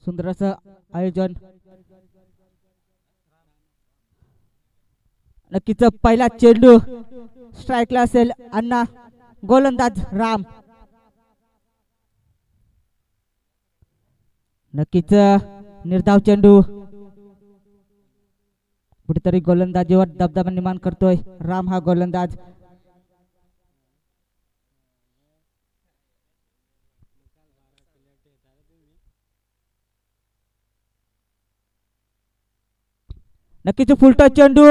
सुंदर असं आयोजन. नक्कीच पहिला चेंडू स्ट्राईकला असेल अण्णा, गोलंदाज राम. नक्कीच निर्धाव चेंडू, कुठेतरी गोलंदाजीवर दबदबा निर्माण करतोय राम हा गोलंदाज. नक्कीच फुलटो चेंडू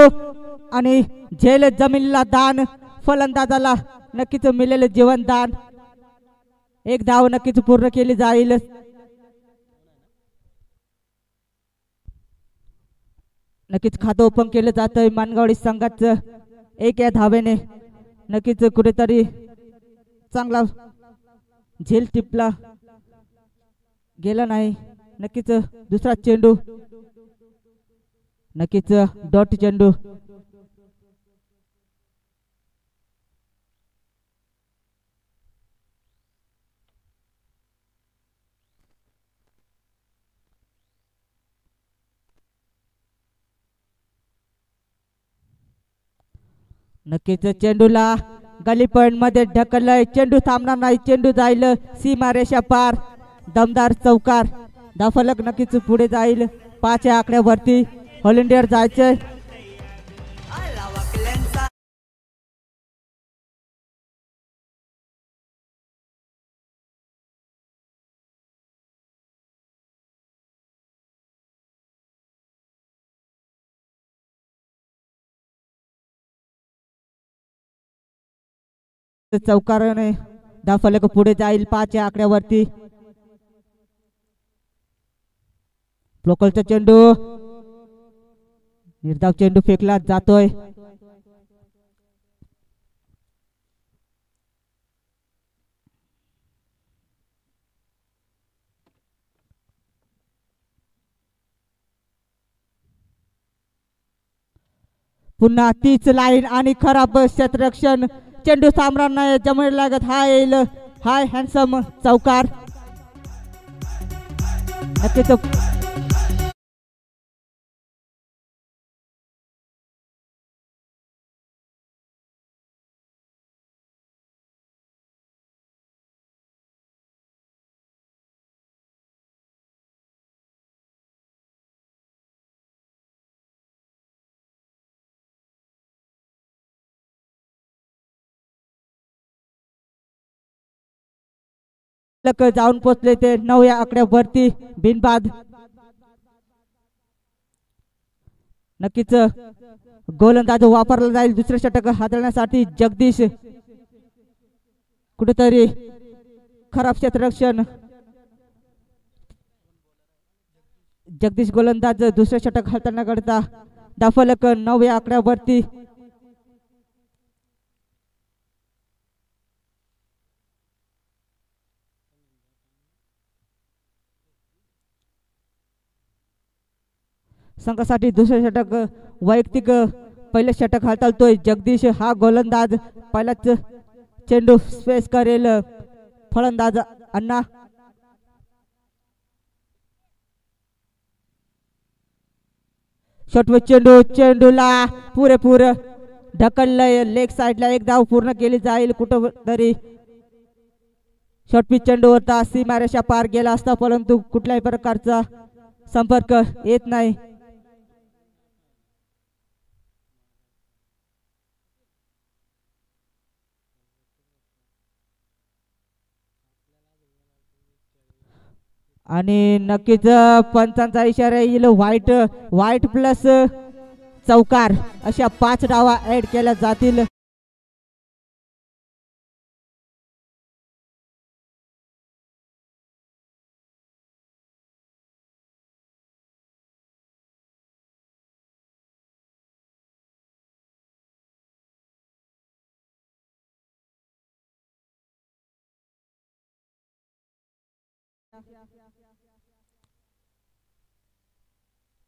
आणि झेल जमिनीला दान, फलंदाजाला नक्कीच मिळेल जीवन दान. एक धाव नक्कीच पूर्ण केली जाईल. नक्कीच खातं ओपन केलं जातंय मानगावडी संघाचं एक या धावेने. नक्कीच कुठेतरी चांगला झेल टिपला गेला नाही. नक्कीच दुसरा चेंडू, नक्कीच डॉट चेंडू. नक्कीच चेंडूला गली पॉइंट मध्ये ढकललंय. चेंडू थांबणार नाही, चेंडू जाईल सीमारेषा पार. दमदार चौकार, धाफलक नक्कीच पुढे जाईल 5 या आकड्यावरती. ऑल इंडियावर जायचंय. चौकाराने धाफलक पुढे जाईल 5 या आकड्यावरती. लोकलचा चेंडू, निर्धाव चेंडू फेकला जातोय. पुन्हा तीच लाईन आणि खराब क्षेत्ररक्षण. चेंडू थांबणार नाही, जमिनी लागत हा येईल हाय हँडसम चौकार. नक्कीच जाऊन पोचले ते 9 या आकड्यावरती बिनबाद. नक्कीच गोलंदाज वापरला जाईल दुसरे षटक हाताळण्यासाठी. जगदीश कुठेतरी खराब क्षेत्ररक्षण. जगदीश गोलंदाज दुसरे षटक हाताळण्याकरता. धाफलक 9 या आकड्यावरती. संघासाठी दुसरे षटक वैयक्तिक पहिले षटक हाताळतोय जगदीश हा गोलंदाज. पहिलाच चेंडू स्पेस करेल फलंदाज अण्णा. शॉर्ट चेंडू, चेंडूला पुरेपूर ढकललंय लेग साइडला. एक धाव पूर्ण केली जाईल. कुठं तरी शॉर्ट पिच चेंडू होता, सीमारेषा पार गेला असता परंतु कुठल्याही प्रकारचा संपर्क येत नाही. आणि नक्कीच पंचांचा इशारा येईल व्हाईट. व्हाईट प्लस चौकार अशा 5 डावा ऍड केल्या जातील.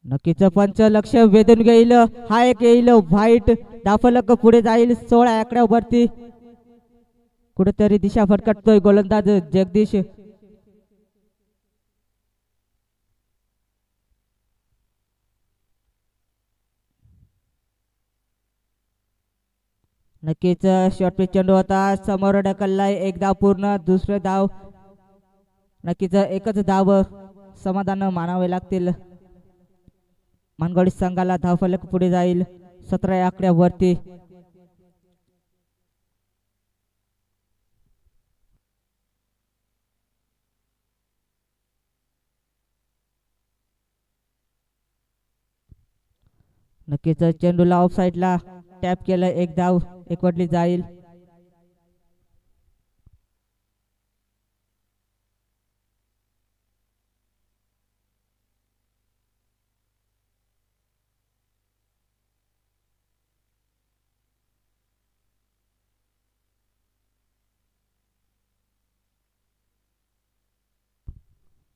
नक्कीच पंच लक्ष वेधून घेईल. हा एक येईल व्हाईट. धाफलक पुढे जाईल 16 आकड्यावरती. कुठेतरी दिशा भटकटतोय गोलंदाज जगदीश. नक्कीच शॉर्ट पिच चेंडू होता, समोर ढकललाय, एक धाव पूर्ण, दुसरे धाव. नक्कीच एकच धाव समाधान मानावे लागतील. मानगवडी संघाला धावफलक पुढे जाईल 17 आकड्यावरती. नक्कीच चेंडूला ऑफ साइडला टॅप केलं, एक धाव एकवटली जाईल.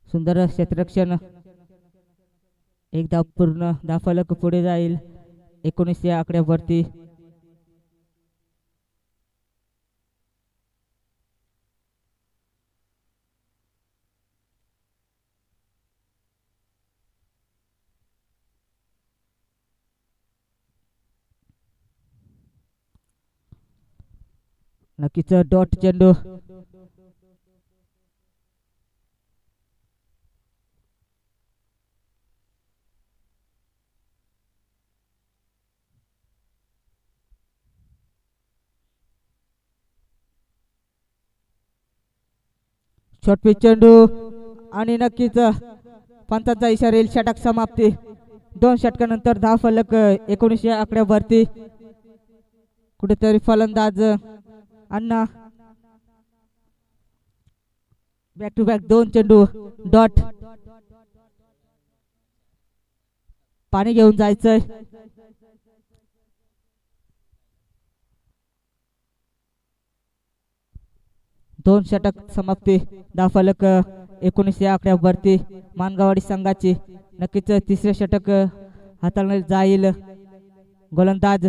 सुंदर क्षेत्ररक्षण, एक धाव पूर्ण, धावफलक पुढे जाईल 19 या आकड्यावरती. नक्कीच डॉट चेंडू, शॉर्ट पिच चेंडू आणि नक्कीच पंचांचा इशारा येईल, षटक समाप्ती. 2 षटकानंतर धावफलक 19 या आकड्यावरती. कुठेतरी फलंदाज अण्णा बॅक टू बॅक 2 चेंडू डॉट. पाणी घेऊन जायचंय. दोन षटक समाप्ती, धावफलक 19 या आकड्यावरती मानगाववाडी संघाची. नक्कीच तिसरे षटक हाताळले जाईल. गोलंदाज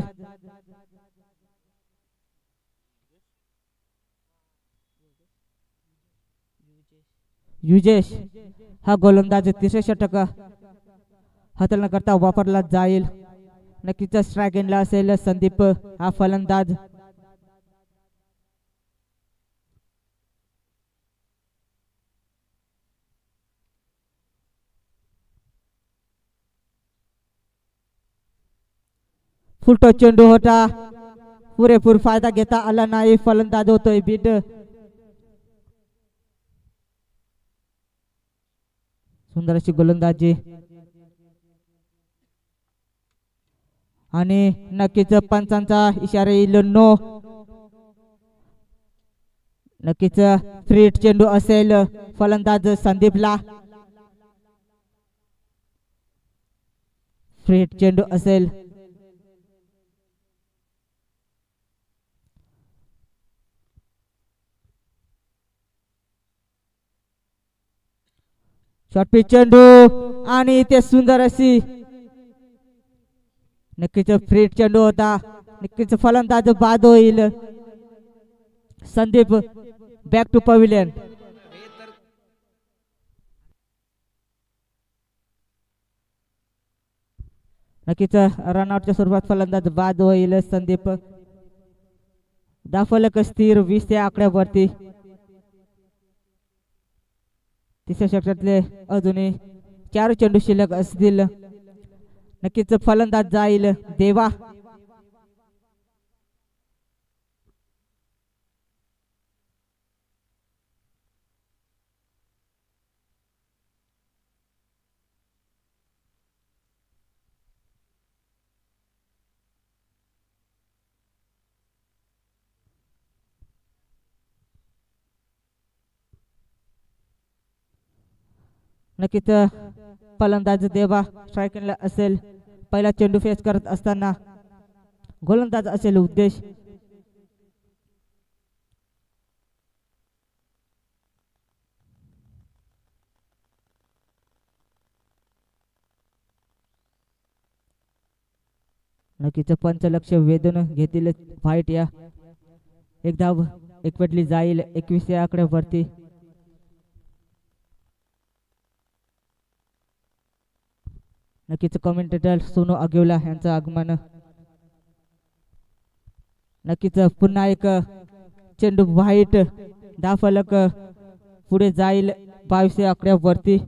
युजेश हा गोलंदाज तिसरे षटक हाताळण्याकरता वापरला जाईल. नक्कीच स्ट्राईक एंडला असेल संदीप हा फलंदाज. फुलटो चेंडू होता, पुरेपूर फायदा घेता आला नाही. फलंदाज होतोय बीट. सुंदर अशी गोलंदाजी आणि नक्कीच पंचांचा इशारा येईल नो. नक्कीच फ्री हिट चेंडू असेल फलंदाज संदीपला. फ्री हिट चेंडू असेल. शॉर्ट पिच चेंडू आणि ते सुंदर अशी नक्कीच फ्री हिट चेंडू होता. नक्कीच फलंदाज बाद होईल. Sandeep back to pavilion. नक्कीच रनआउटच्या स्वरूपात फलंदाज बाद होईल संदीप. धावफलक स्थिर 20 या आकड्यावरती. तिसऱ्या षटकातले अजूनही 4 चेंडू शिल्लक असतील. नक्कीच फलंदाज जाईल देवा. नक्कीच फलंदाज देवा स्ट्रायकरला असेल. पहिला चेंडू फेस करत असताना गोलंदाज असेल उद्देश. नक्कीच पंच लक्ष वेधून घेतील फाईट. या एक धाव एकवटली जाईल 21 या आकड्यावरती. नक्कीच कमेंटेटर सोनू अगेवला यांचं आगमन. नक्कीच पुन्हा एक चेंडू व्हाईट धावफलक पुढे जाईल 22 आकड्यावरती.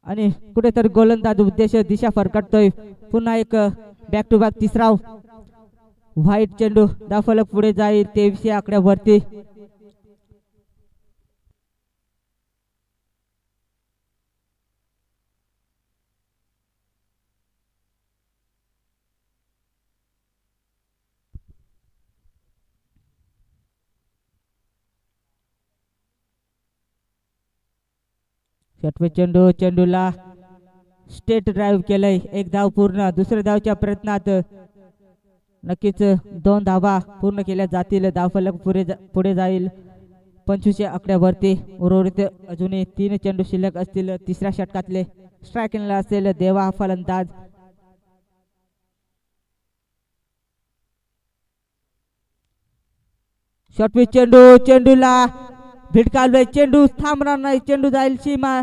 आणि कुठेतरी गोलंदाज उद्देश दिशा फरकटतोय. पुन्हा एक बॅक टू बॅक तिसरा व्हाईट चेंडू धावफलक पुढे जाईल 23 आकड्यावरती. षटवे चेंडूला स्टेट ड्राईव्ह केलंय. एक धाव पूर्ण. दुसऱ्या धावच्या प्रयत्नात नक्कीच 2 धावा पूर्ण केल्या जातील. धावफलक पुढे जाईल 25 आकड्यावरती. उर्वरित अजूनही 3 चेंडू शिल्लक असतील. तिसऱ्या षटकातले स्ट्रायकिंगला असेल देवा फलंदाज. षटवे चेंडूला भिडकावलंय. चेंडू थांबणार नाही. चेंडू जाईल सीमा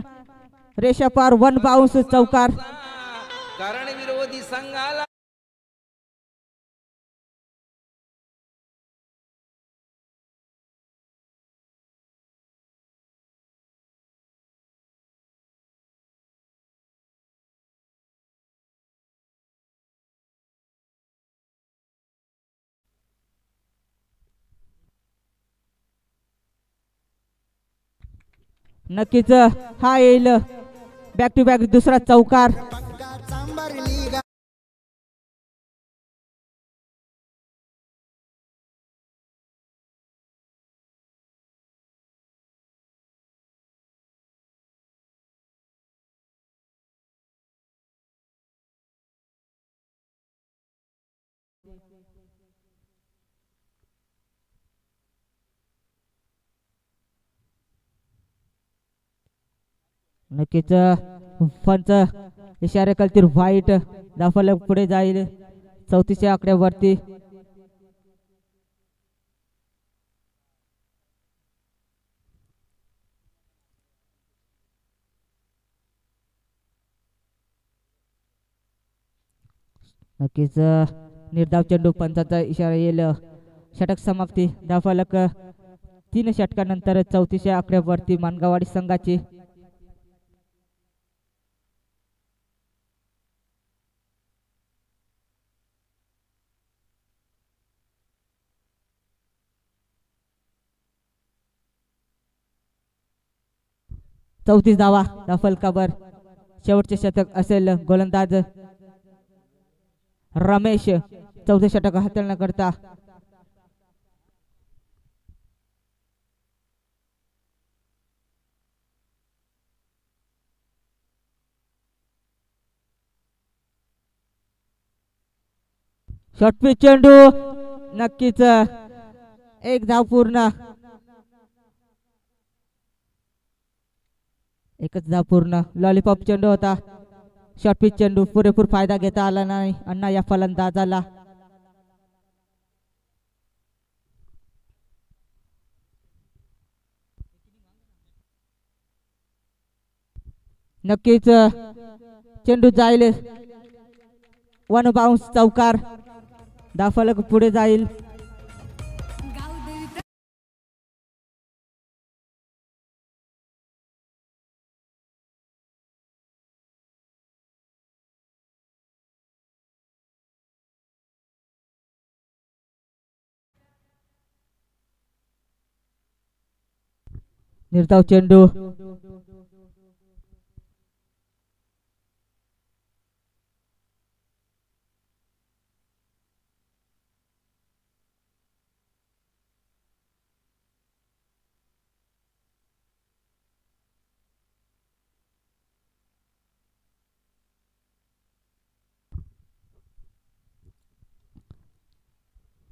रेषा पार. 1 बाउन्स चौकार. कारण विरोधी संघाला नक्कीच हा येईल बॅक टू बॅक दुसरा चौकार. नक्कीच पंच इशारे करतील व्हाईट. धावफलक पुढे जाईल 34 आकड्यावरती. नक्कीच निर्धाव चेंडू. पंचाचा इशारा येईल. षटक समाप्ती. धावफलक 3 षटकानंतर 34 आकड्यावरती मानगाववाडी संघाची. चौतीस धावा धावफलकावर. शेवटचे षटक असेल. गोलंदाज रमेश 14 षटक हाताळण्या करता. शॉर्टपिच चेंडू. नक्कीच एक धाव पूर्ण. एकच धाव पूर्ण. लॉलीपॉप चेंडू होता. शॉर्टपिच चेंडू पुरेपूर फायदा घेता आला नाही अण्णा या फलंदाजाला. नक्कीच चेंडू जाईल 1 बाउन्स चौकार. धावफलक पुढे जाईल. निर्धाव चेंडू.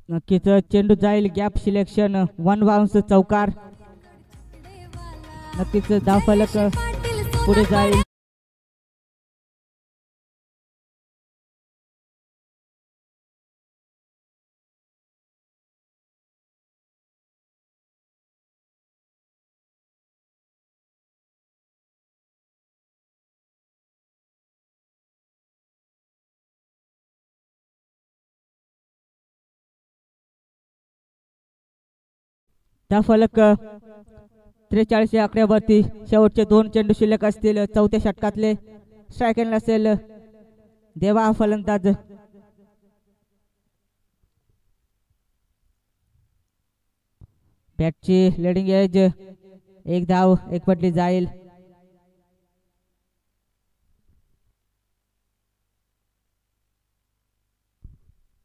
नक्कीच चेंडू जाईल गॅप सिलेक्शन 1 बाउन्स चौकार. नक्कीच धावफलक पुढे जाईल. धावफलक 43 या आकड्यावरती शेवटचे 2 चेंडू शिल्लक असतील चौथ्या षटकातले. स्ट्राईक एंड असेल देवा फलंदाज. बॅटची लिडिंग एज. एक धाव एक पटली जाईल.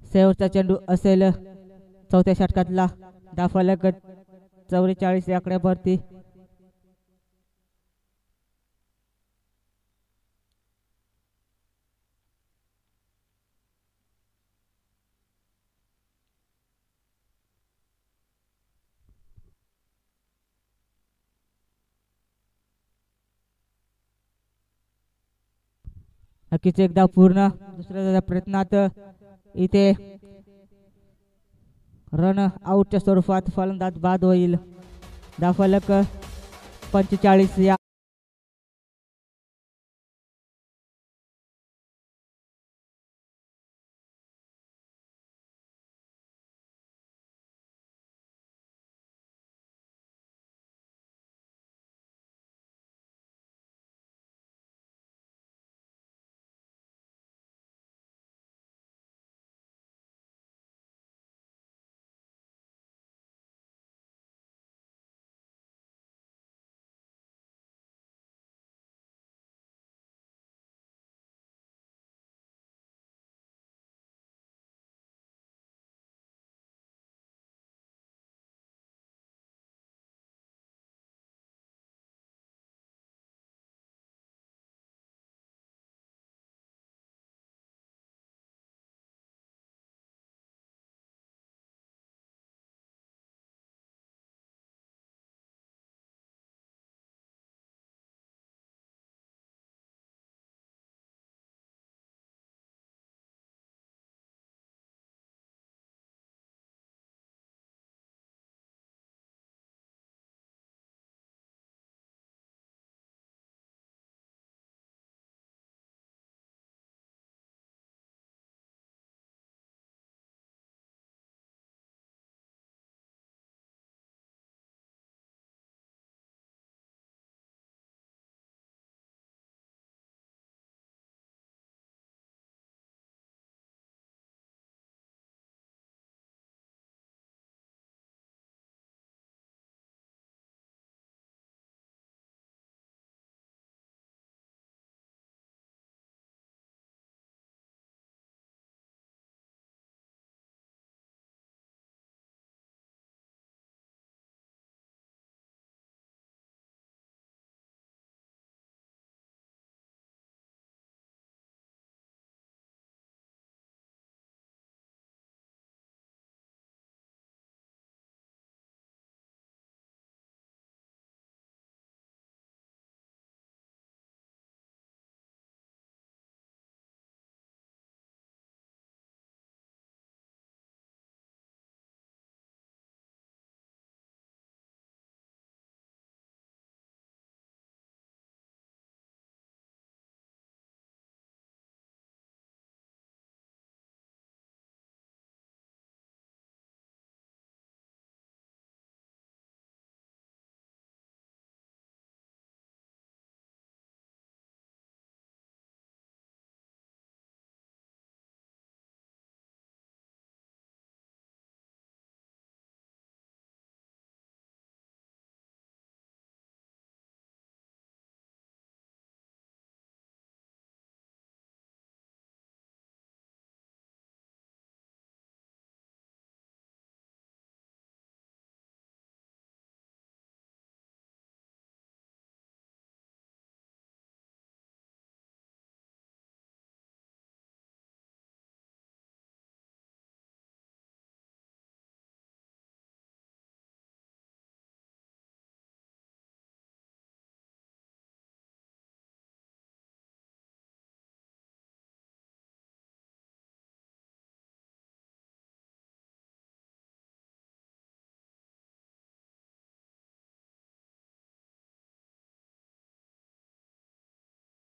शेवटचा चेंडू असेल चौथ्या षटकातला. धावफलक 44 या आकड्यावरती. नक्कीच एकदा पूर्ण. दुसऱ्या प्रयत्नात इथे रन आउटच्या स्वरूपात फलंदाज बाद होईल. धावफलक 45 या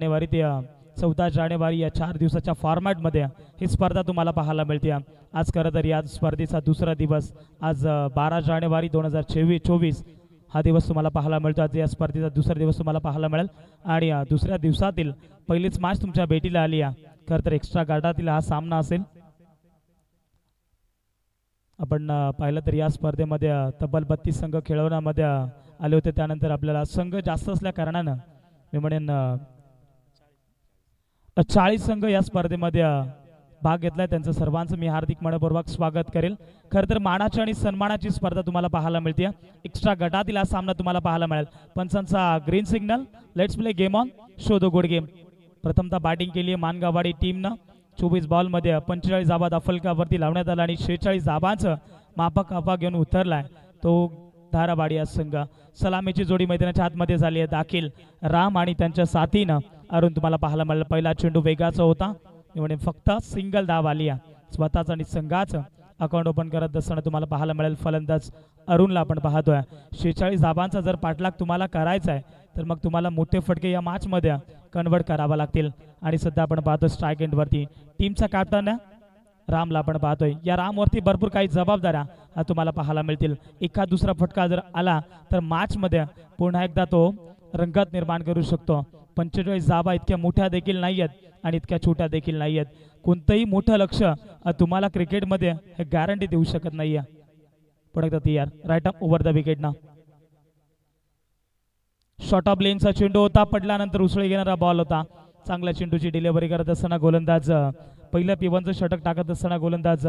वारीत 14 जानेवारी या 4 दिवसाच्या फॉर्मॅटमध्ये ही स्पर्धा तुम्हाला पाहायला मिळते। आज खरं तर या स्पर्धेचा दुसरा दिवस आज 12 जानेवारी 2024 हा दिवस तुम्हाला पाहायला मिळतो। आज या स्पर्धेचा दुसरा दिवस तुम्हाला पाहायला मिळेल आणि दुसऱ्या दिवसातील पहिलीच मॅच तुमच्या भेटीला आली आहे। खरं तर एक्स्ट्रा गाठातील हा सामना असेल। आपण पाहिलं तर या स्पर्धेमध्ये तब्बल 32 संघ खेळवण्यामध्ये आले होते। त्यानंतर आपल्याला संघ जास्त असल्या कारणानं मी म्हणेन 40 संघ या स्पर्धेमध्ये भाग घेतलाय। त्यांचं सर्वांचं मी हार्दिक मनपूर्वक स्वागत करेल। खरं तर मानाची आणि सन्मानाची स्पर्धा तुम्हाला पाहायला मिळते। एक्स्ट्रा गटातील हा सामना तुम्हाला पाहायला मिळेल। पंचांचा green signal, let's play game on, show the good game. प्रथमतः बॅटिंग केली मानगावाडी टीमनं। 24 बॉलमध्ये 45 धाबा दाफलकावरती लावण्यात आला आणि 46 धाबांचं मापक आफा घेऊन उतरलाय तो धारावाडी हा संघ। सलामीची जोडी मैदानाच्या आतमध्ये झाली आहे दाखल। राम आणि त्यांच्या साथीनं अरुण तुम्हाला पाहायला मिळालं। पहिला चेंडू वेगाचा होता म्हणून फक्त सिंगल धाव आली आहे। स्वतःच आणि संघाचं अकाउंट ओपन करत असताना तुम्हाला पाहायला मिळेल फलंदाज अरुणला आपण पाहतोय। 46 धाबांचा जर पाठलाग तुम्हाला करायचा आहे तर मग तुम्हाला मोठे फटके या मॅच मध्ये कन्वर्ट करावा लागतील। आणि सध्या आपण पाहतो स्ट्राईक एंड वरती टीमचा कॅप्टन रामला आपण पाहतोय। या रामवरती भरपूर काही जबाबदाऱ्या तुम्हाला पाहायला मिळतील। एखाद दुसरा फटका जर आला तर मॅच मध्ये पुन्हा एकदा तो रंगत निर्माण करू शकतो। 45 धाबा इतक्या मोठ्या देखील नाही आहेत आणि इतक्या छोट्या देखील नाही आहेत। कोणतंही मोठं लक्ष तुम्हाला क्रिकेटमध्ये हे गॅरंटी देऊ शकत नाहीये। पुढे एकदा तयार, right up over the wicket ना। शॉर्ट ऑफ लेनचा चेंडू होता, पडल्यानंतर उसळी घेणारा बॉल होता। चांगल्या चेंडूची डिलिव्हरी करत असताना गोलंदाज पहिलं पिवनचं षटक टाकत असताना गोलंदाज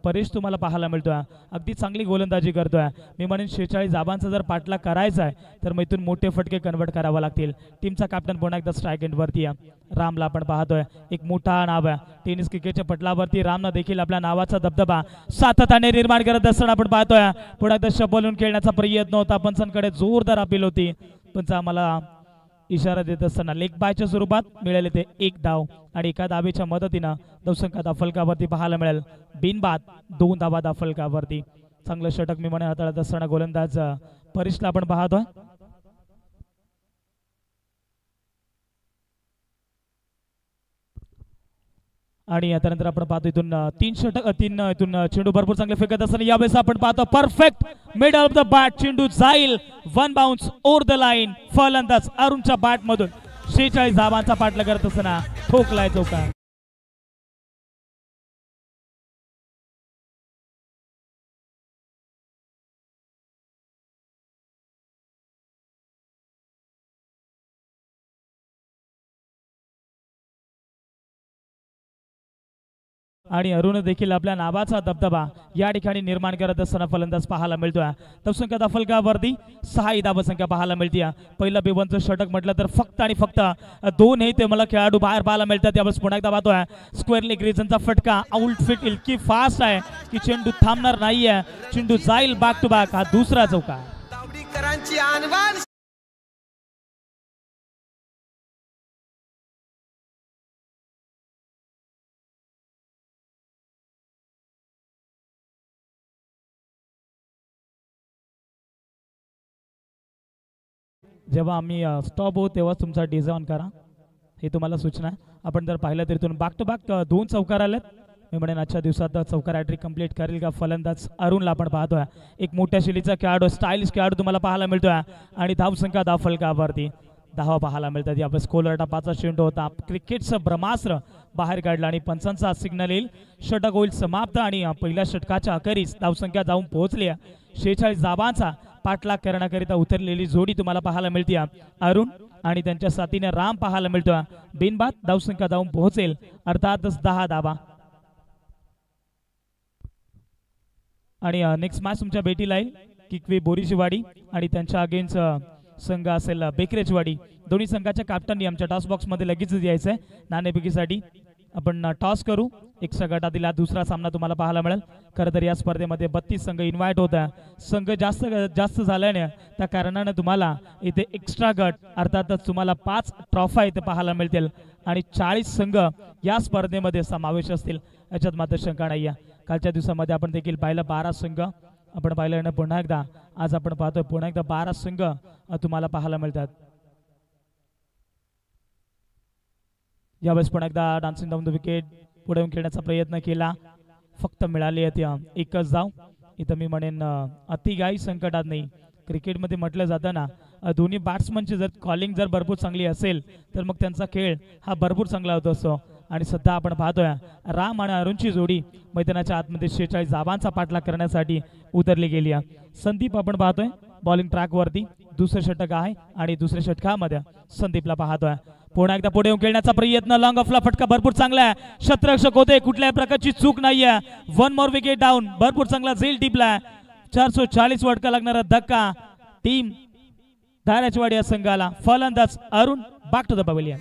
परेश तुम्हाला पाहायला मिळतोय। अगदी चांगली गोलंदाजी करतोय। मी म्हणेन 46 धाबांचा जर पाठलाग करायचा आहे तर मग इथून मोठे फटके कन्वर्ट करावा लागतील। टीमचा कॅप्टन पुन्हा एकदा स्ट्राईक एंड वरती रामला आपण पाहतोय। एक मोठा नाव आहे टेनिस क्रिकेटच्या पटलावरती रामनं देखील आपल्या नावाचा दबदबा सातत्याने निर्माण करत असताना आपण पाहतोय। पुन्हा एकदा शबलून खेळण्याचा प्रयत्न होता, पंचांकडे जोरदार अपील होती। पंच आम्हाला इशारा देत असताना लेग बायच्या स्वरूपात मिळाले ते एक धाव आणि एका धावेच्या मदतीनं धावसंख्या दाफलकावरती पाहायला मिळेल बिनबाद 2 धावा दाफलकावरती। चांगलं षटक मी म्हणे हाताळत असताना गोलंदाज परेशला आपण पाहतोय। आणि त्यानंतर आपण पाहतो इथून 3 इथून चेंडू भरपूर चांगले फेकत असताना यावेळेस आपण पाहतो perfect middle of the bat चेंडू जाईल, 1 बाउन्स ओव्हर द लाईन। फलंदाज अरुणच्या बॅट मधून 46 धावांचा पाठलाग करत असताना ठोकलाय चौका। आणि अरुण देखील आपल्या नावाचा दबदबा या ठिकाणी निर्माण करत असताना फलंदाज पाहायला मिळतोय। धावसंख्या दाफलकावरती 6 धावसंख्या पाहायला मिळते। पहिलं बेवनचं षटक म्हटलं तर फक्त आणि फक्त 2 हे ते मला खेळाडू बाहेर पाहायला मिळतात। त्यावेळेस पुन्हा एकदा पाहतोय स्क्वेअर लेग रिजनचा फटका आउट फिट इतकी फास्ट आहे की चेंडू थांबणार नाहीये, चेंडू जाईल बॅक टू बॅक। हा दुसरा चौका। जेव्हा आम्ही स्टॉप होऊ तेव्हा तुमचा डीजे ऑन करा, हे तुम्हाला सूचना आहे। आपण जर पाहिलं तर इथून बॅक टू बॅक 2 चौकार आलेत। मी म्हणेन आजच्या दिवसात चौकार हॅट्रिक कंप्लीट करेल का फलंदाज अरुणला आपण पाहतोय। एक मोठ्या शैलीचा खेळाडू, स्टाईलिश खेळाडू तुम्हाला पाहायला मिळतोय आणि धावसंख्या दाफलकावरती 10 पाहायला मिळतात। यावेळेस कोलर टपाचा चेंडू होता, क्रिकेटचं ब्रह्मास्त्र बाहेर काढलं आणि पंचांचा सिग्नल येईल, षटक होईल समाप्त आणि पहिल्या षटकाच्या अखेरीस धावसंख्या जाऊन पोहोचली आहे। 46 धावांचा पाठलाग करण्याकरिता उतरलेली जोडी तुम्हाला पाहायला मिळते। अरुण आणि त्यांच्या साथीने राम पाहायला मिळतोय। बिनबाद धावसंख्या जाऊन पोहोचेल, अर्थातच 10 धावा। आणि नेक्स्ट मॅच तुमच्या भेटीला येईल किकवे बोरीचीवाडी आणि त्यांच्या अगेन्स्ट संघ असेल बेकरेचवाडी। दोन्ही संघाच्या कॅप्टननी आमच्या टॉस बॉक्स मध्ये लगेच यायचंय नाणेफेकीसाठी। आपण टॉस करू। एक्स्ट्रा गटातील हा दुसरा सामना तुम्हाला पाहायला मिळेल। खरं तर या स्पर्धेमध्ये 32 संघ इन्व्हाइट होत आहे। संघ जास्त झाल्याने त्या कारणाने तुम्हाला इथे एक्स्ट्रा गट अर्थातच तुम्हाला 5 ट्रॉफा इथे पाहायला मिळतील आणि 40 संघ या स्पर्धेमध्ये समावेश असतील, याच्यात मात्र शंका नाही आहे। कालच्या दिवसामध्ये आपण देखील पाहिलं 12 संघ आपण पाहिलं, पुन्हा एकदा आज आपण पाहतोय पुन्हा एकदा 12 संघ तुम्हाला पाहायला मिळतात। यावेळेस पण एकदा डान्सिंग डाऊन द विकेट पुढे येऊन खेळण्याचा प्रयत्न केला, फक्त मिळाली आहे त्या एकच धाव. इथं मी म्हणेन अतिगाई संकटात नाही. क्रिकेटमध्ये म्हटलं जातं ना, दोन्ही बॅट्समनची जर कॉलिंग जर भरपूर चांगली असेल तर मग त्यांचा खेळ हा भरपूर चांगला होत असतो. आणि सध्या आपण पाहतोय राम आणि अरुणची जोडी मैदानाच्या आतमध्ये 46 धावांचा पाठलाग करण्यासाठी उतरली गेली आहे. संदीप आपण पाहतोय बॉलिंग ट्रॅक वरती, दुसरं षटक आहे आणि दुसऱ्या षटकामध्ये संदीपला पाहतोय. पुन्हा एकदा पुढे येऊन खेळण्याचा प्रयत्न, लॉंग ऑफला फटका भरपूर चांगला आहे, क्षेत्ररक्षक होते, कुठल्याही प्रकारची चूक नाहीये. वन मोर विकेट डाऊन, भरपूर चांगला झेल टिपलाय. 440 फटका लागणारा धक्का टीम धाराचवाडी या संघाला. फलंदाज Arun, back to the pavilion.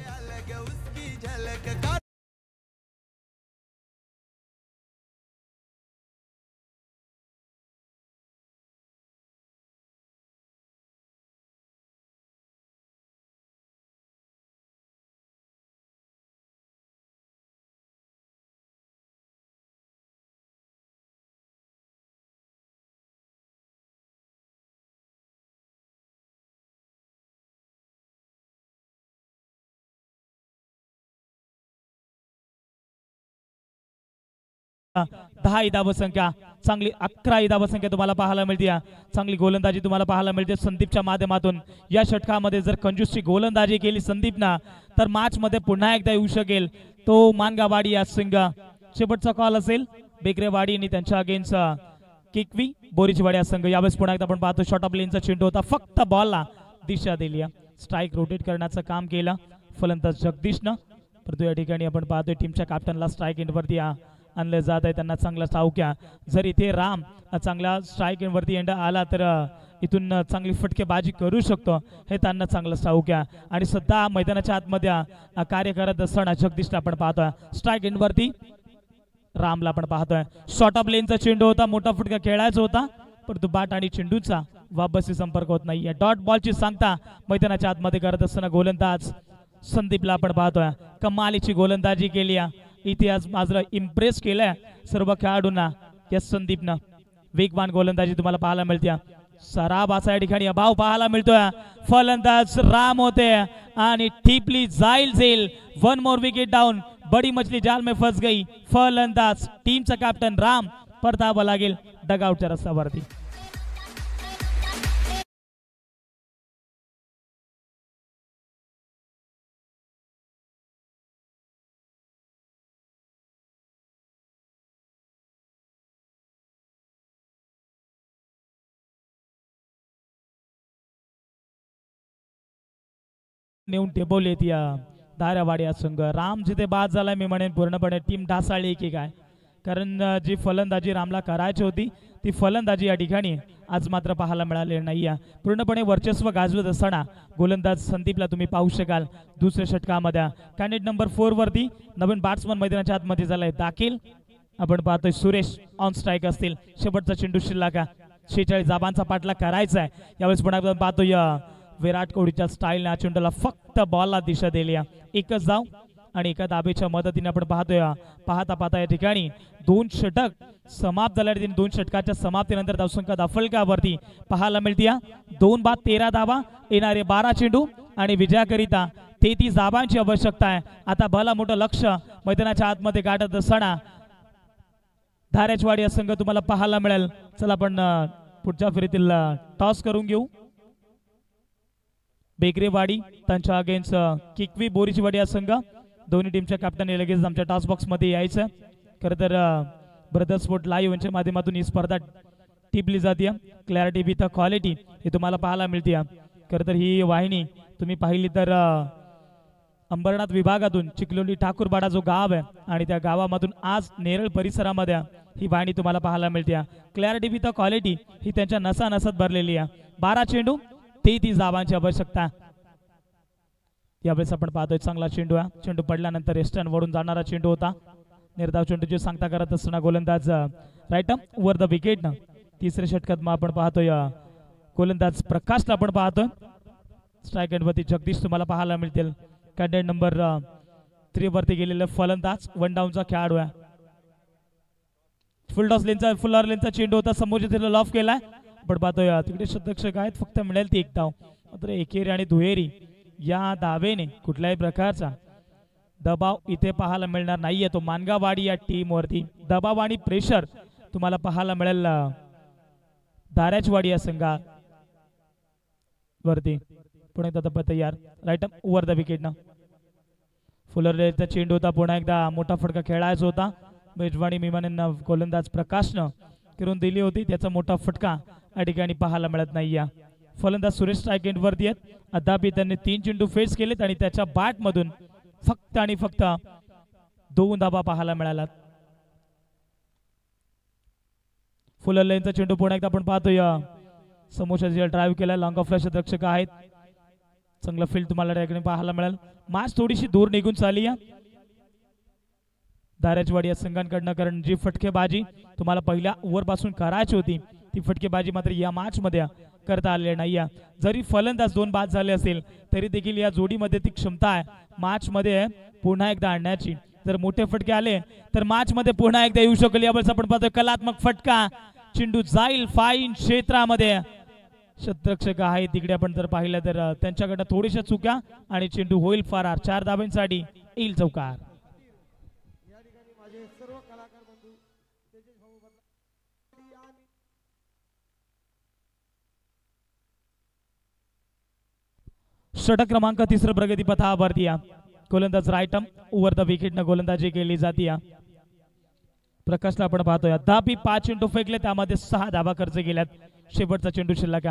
दहा धावसंख्या, चांगली 11 धावसंख्या तुम्हाला पाहायला मिळते. चांगली गोलंदाजी तुम्हाला पाहायला मिळते संदीपच्या माध्यमातून. या षटकामध्ये जर कंजूसची गोलंदाजी केली संदीपना तर मॅच मध्ये पुन्हा एकदा येऊ शकेल तो मानगावाडी या संघ. शेवटचा कॉल असेल बेकरेवाडी आणि त्यांच्या अगेन्स्ट किकवी बोरीचवाडी या संघ. यावेळेस पुन्हा एकदा आपण पाहतो शॉर्ट ऑफ लेनचा चेंडू होता, फक्त बॉलला दिशा दिली. स्ट्राईक रोटेट करण्याचं काम केलं फलंदाज जगदीशनं. परंतु या ठिकाणी आपण पाहतोय टीमच्या कॅप्टनला स्ट्राईक एंडवरती आणलं जात आहे. त्यांना चांगला ठाऊक्या जर इथे राम चांगला स्ट्राईक एंडवरती एंड आला तर इथून चांगली फटकेबाजी करू शकतो, हे त्यांना चांगलं ठाऊक्या. आणि सध्या मैदानाच्या आतमध्ये कार्य करत असताना जगदीशला आपण पाहतोय स्ट्राईक एंडवरती, रामला आपण पाहतोय. शॉर्ट ऑफ लेनचा चेंडू होता, मोठा फटका खेळायचा होता, परंतु बॅट आणि चेंडूचा वापसी संपर्क होत नाहीये. डॉट बॉलची सांगता मैदानाच्या आतमध्ये करत असताना गोलंदाज संदीपला आपण पाहतोय. कमालीची गोलंदाजी केली, इतिहास मात्र इम्प्रेस केलाय सर्व खेळाडूंना या संदीपनं. वेगवान गोलंदाजी तुम्हाला पाहायला मिळते. सराब असा या ठिकाणी अभाव पाहायला मिळतोय. फलंदाज राम होते आणि टिपली जाईल झेल. वन मोर विकेट डाऊन, बडी मछली जाल में फंस गई. फलंदाज टीमचा कॅप्टन राम परतावा लागेल डगआउटच्या रस्त्यावरती. नेऊन टेबवली ती धारावाडी या संघ. राम जिथे बाद झालाय मी म्हणेन पूर्णपणे टीम ढासाळली की काय, कारण जी फलंदाजी रामला करायची होती ती फलंदाजी या ठिकाणी आज मात्र पाहायला मिळाली नाही. पूर्णपणे वर्चस्व गाजवत असताना गोलंदाज संदीपला तुम्ही पाहू शकाल दुसऱ्या षटकामध्ये. कॅन्डिडेट नंबर 4 वरती नवीन बॅट्समन मैदानाच्या आतमध्ये झालाय दाखल. आपण पाहतोय सुरेश ऑन स्ट्राईक असतील. शेवटचा चेंडू शिल्लक 46 धावांचा पाठलाग करायचा आहे. यावेळेस पण आपण पाहतोय विराट कोहलीच्या स्टाईलने चेंडूला फक्त बॉलला दिशा दिली. एकच धाव आणि एका धाबेच्या मदतीने आपण पाहतोय. पाहता या ठिकाणी 2 षटक समाप्त झाल्या. 2 षटकाच्या समाप्तीनंतर धावसंख्या दाफलकावरती पाहायला मिळते. 2 बाद 13 धावा, येणारे 12 चेंडू आणि विजयाकरिता 33 धावांची आवश्यकता आहे. आता भला मोठं लक्ष मैदानाच्या आतमध्ये गाठत असताना धाराचवाडी संघ तुम्हाला पाहायला मिळेल. चला आपण पुढच्या फेरीतील टॉस करून घेऊ. बेकरेवाडी त्यांच्या अगेन्स्ट किकवी बोरीचवाडी या संघ. दोन्ही टीमच्या कॅप्टनने लगेच आमच्या टॉस बॉक्स मध्ये यायचं. खरं तर ब्रदर स्पोर्ट लाईव्ह यांच्या माध्यमातून ही स्पर्धा टिपली जाते. क्लॅरिटी विथ क्वालिटी हे तुम्हाला पाहायला मिळते. खरं तर ही वाहिनी तुम्ही पाहिली तर अंबरनाथ विभागातून चिखलोली ठाकूरबाडा जो गाव आहे आणि त्या गावामधून आज नेरळ परिसरामध्ये ही वाहिनी तुम्हाला पाहायला मिळते. क्लॅरिटी विथ क्वालिटी ही त्यांच्या नसा नसात भरलेली आहे. 12 चेंडू 33 धावांची आवश्यकता. यावेळेस आपण पाहतोय चांगला चेंडू आहे. चेंडू पडल्यानंतर एस्टर्न वरून जाणारा चेंडू होता. निर्धाव चेंडूची सांगता करत असताना गोलंदाज राईट वर द विकेट. तिसऱ्या षटकात मग आपण पाहतोय गोलंदाज प्रकाशला आपण पाहतोय. स्ट्राईक एंडवरती जगदीश तुम्हाला पाहायला मिळतील. कॅन्डिडेट नंबर 3 वरती गेलेला फलंदाज 1 डाऊनचा खेळाडू आहे. फुल लेनचा चेंडू होता, समोरच्या तिला लॉफ केलाय. पण पाहतोय तिकडे शतरक्षक आहेत, फक्त मिळेल ती 1 धाव. मात्र एकेरी आणि दुहेरी या धावेने कुठल्याही प्रकारचा दबाव इथे पाहायला मिळणार नाहीये तो मानगावाडी या टीम वरती दबाव आणि प्रेशर तुम्हाला पाहायला मिळेल दाराचवाडी या संघा वरती. पुन्हा एकदा दबा तयार राईट ओव्हर द विकेट ना फुलरचा चेंडू होता. पुन्हा एकदा मोठा फटका खेळायचा होता. मेजवानी मिमानींना गोलंदाज प्रकाशनं करून दिली होती. त्याचा मोठा फटका या ठिकाणी पाहायला मिळत नाही. या फलंदाज सुरेश स्ट्राईक एंड वरती आहेत. अद्यापही त्यांनी 3 चेंडू फेस केलेत आणि त्याच्या बॅट मधून फक्त आणि फक्त 2 धाबा पाहायला मिळाला. फुलर लाईनचा चेंडू पुन्हा एकदा आपण पाहतोय समोरच्या ड्राईव्ह केला. लॉंग ऑफ फ्लॅश रक्षक आहेत. चांगलं फील्ड तुम्हाला ठिकाणी पाहायला मिळेल. मॅच थोडीशी दूर निघून चालली दाराचवाडी या संघांकडनं कारण जी फटकेबाजी तुम्हाला पहिल्या ओव्हर पासून करायची होती ती फटकेबाजी मात्र या मॅच मध्ये करता आलेली नाही. जरी फलंदाज 2 बाद झाले असेल तरी देखील या जोडीमध्ये ती क्षमता आहे मॅच मध्ये पुन्हा एकदा आणण्याची. जर मोठे फटके आले तर मॅच मध्ये पुन्हा एकदा येऊ शकेल. यावेळेस आपण पाहतोय कलात्मक फटका चेंडू जाईल फाईन क्षेत्रामध्ये. शतरक्षक आहे तिकडे आपण जर पाहिलं तर त्यांच्याकडनं थोड्याशा चुक्या आणि चेंडू होईल फरार. 4 धाब्यांसाठी येईल चौकार. षटक क्रमांक 3 प्रगती पथावरती गोलंदाज राईटम ओव्हर द विकेट न गोलंदाजी केली जाते. प्रकाशला आपण पाहतोय अद्यापही 5 चेंडू फेकले त्यामध्ये 6 धाबा खर्च केल्यात. शेवटचा चेंडू शिल्लक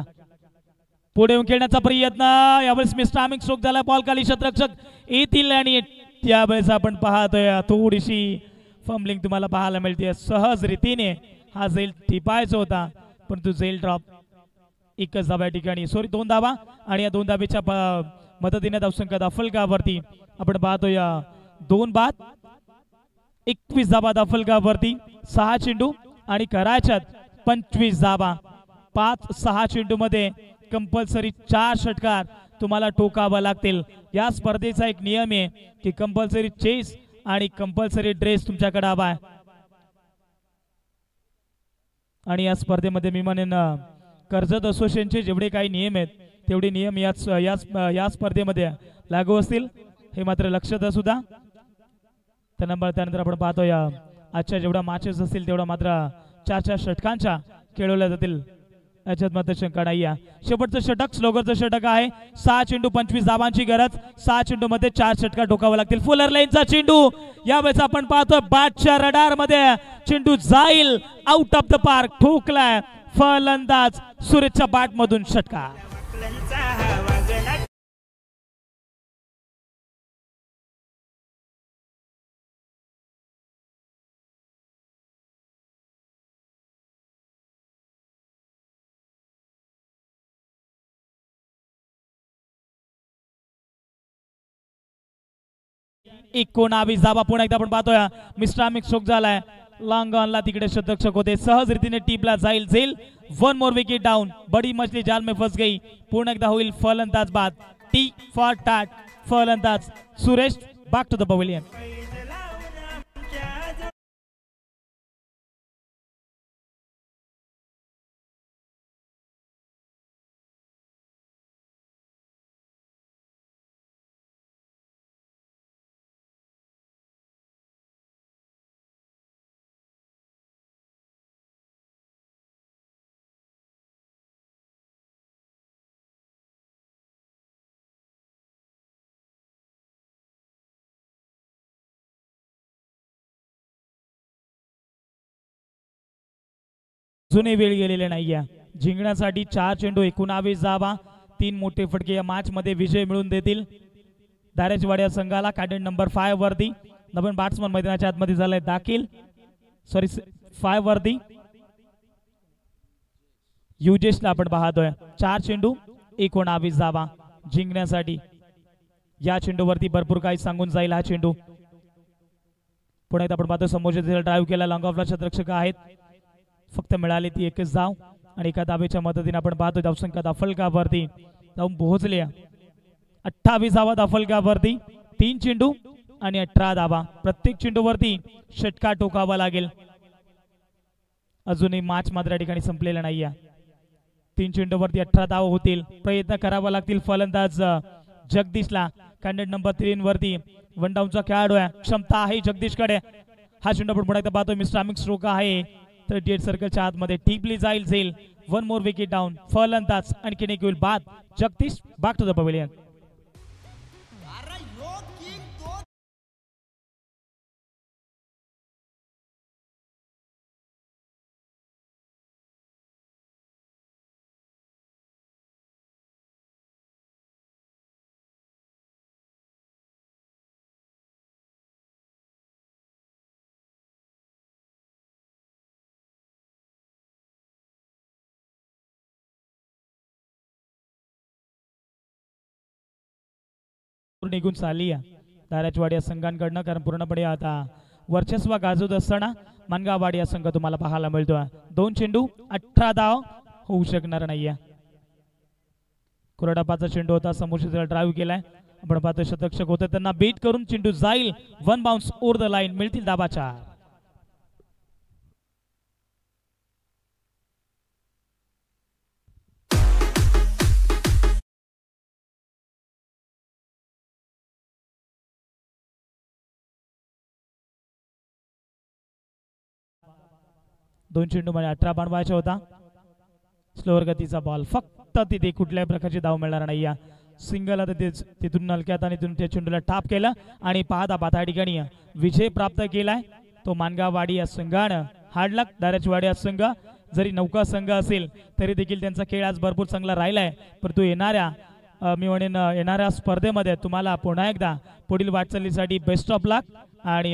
पुढे येऊन खेळण्याचा प्रयत्न. यावेळेस मिस्टामिक स्ट्रोक झाला. बॉल खाली शतरक्षक येतील आणि त्यावेळेस आपण पाहतोय थोडीशी फंबलिंग तुम्हाला पाहायला मिळते. सहज रीतीने हा झेल टिपायचा होता परंतु झेल ड्रॉप. एकच धाबा या ठिकाणी 2 धाबा आणि या 2 धाबेच्या मदतीने धावसंख्या दाफलगावरती आपण पाहतोय 2 बाद 21 धाबा दाफलगावरती. 6 चेंडू आणि करायच्यात 25 धाबा. 5-6 चेंडू मध्ये कंपल्सरी 4 षटकार तुम्हाला टोकावा लागतील. या स्पर्धेचा एक नियम आहे की कंपल्सरी चेस आणि कंपल्सरी ड्रेस तुमच्याकडे हवा आहे. आणि या स्पर्धेमध्ये मी म्हणेन कर्जत असोसिएशनचे जेवढे काही नियम आहेत तेवढे नियम या स्पर्धेमध्ये लागू असतील हे मात्र लक्षात असू द्या. त्यानंतर आपण पाहतोय आजच्या जेवढ्या मॅचेस असतील तेवढा मात्र 4 षटकांच्या खेळवल्या जातील याच्यात मात्र शंका नाही. शेवटचं षटक स्लोगरचं षटक आहे. 6 चेंडू 25 धाबांची गरज. 6 चेंडू मध्ये 4 षटकार ठोकावा लागतील. फुलर लाईनचा चेंडू यावेळेस आपण पाहतोय बॅटच्या रडार मध्ये चेंडू जाईल आउट ऑफ द पार्क. ठोकलाय फलंदाज सुरेशच्या बॅट मधून षटकार. एकोणावीस धाबा पुन्हा एकदा आपण पाहतोय मिस्टामिक स्ट्रोक झालाय. लॉंग ऑनला तिकडे शतरक्षक होते. सहज रीतीने टीपला जाईल झेल. 1 मोर विकेट डाउन. बड़ी मछली जाल में फंस गई. पुन्हा एकदा होईल फलंदाज बाद. टी फॉर टॅट फलंदाज Suresh. Back to the pavilion. जुने वेळ गेलेले नाहीये. जिंकण्यासाठी 4 चेंडू 19 धाबा 3 मोठे फटके या मॅच मध्ये विजय मिळवून देतील दारेचवाडी संघाला. कॅडेट नंबर 5 वरती नवीन बॅट्समन मैदानाच्या आतमध्ये झालाय दाखल. 5 वरती युजेशला आपण पाहतोय. 4 चेंडू 19 धाबा जिंकण्यासाठी. या चेंडूवरती भरपूर काही सांगून जाईल हा चेंडू. पुढे आपण पाहतो समोरच्या ड्राईव्ह केला. लॉंग ऑफ शतरक्षक आहेत. फक्त मिळाली ती एकच धाव आणि एका धावेच्या मदतीने आपण पाहतो धावसंख्या दाफलगावरती जाऊन पोहोचले. 28 धावा दाफलगावरती. 3 चेंडू आणि 18 धावा. प्रत्येक चेंडूवरती षटकार टोकावा लागेल. अजूनही मॅच मात्र या ठिकाणी संपलेला नाहीये. 3 चेंडूवरती 18 धावा होतील. प्रयत्न करावा लागतील फलंदाज जगदीशला. कॅन्डिडेट नंबर 3 वरती वन डाऊनचा खेळाडू आहे, क्षमता आहे जगदीशकडे. हा चेंडू आपण पुन्हा एकदा पाहतोय मिस्टर अमिक स्ट्रोक आहे 38 सर्कलच्या आतमध्ये डीपली जाईल. One more wicket down. फलंदाज आणखीन एक होईल बाद. Jagdish back to the pavilion. निघून चालली दाराचवाडी या संघांकडनं, कारण पूर्णपणे आता वर्चस्व गाजवत असताना मनगावाडी या संघ तुम्हाला पाहायला मिळतोय. 2 चेंडू 18 धाव होऊ शकणार नाहीये. कोरडापाचा चेंडू होता, समोरच्या ड्राईव्ह केलाय. आपण पाहतो शतक्षक होते, त्यांना बीट करून चेंडू जाईल. One bounce over the line, मिळतील दाबाच्या. दोन चेंडू मध्ये 18 बनवायचा होता. स्लोअर गतीचा बॉल, फक्त तिथे कुठल्याही प्रकारची धाव मिळणार नाही. सिंगल आता तिथून नलक्यात आणि तिथून त्या चेंडूला टाप केला आणि पाहता पाहता ठिकाणी विजय प्राप्त केलाय तो मानगाववाडी या संघानं. हार्ड लक दाराचवाडी या संघ, जरी नौका संघ असेल तरी देखील त्यांचा खेळ आज भरपूर चांगला राहिलाय. परंतु येणाऱ्या स्पर्धेमध्ये तुम्हाला पुन्हा एकदा पुढील वाटचालीसाठी बेस्ट ऑफ लक आणि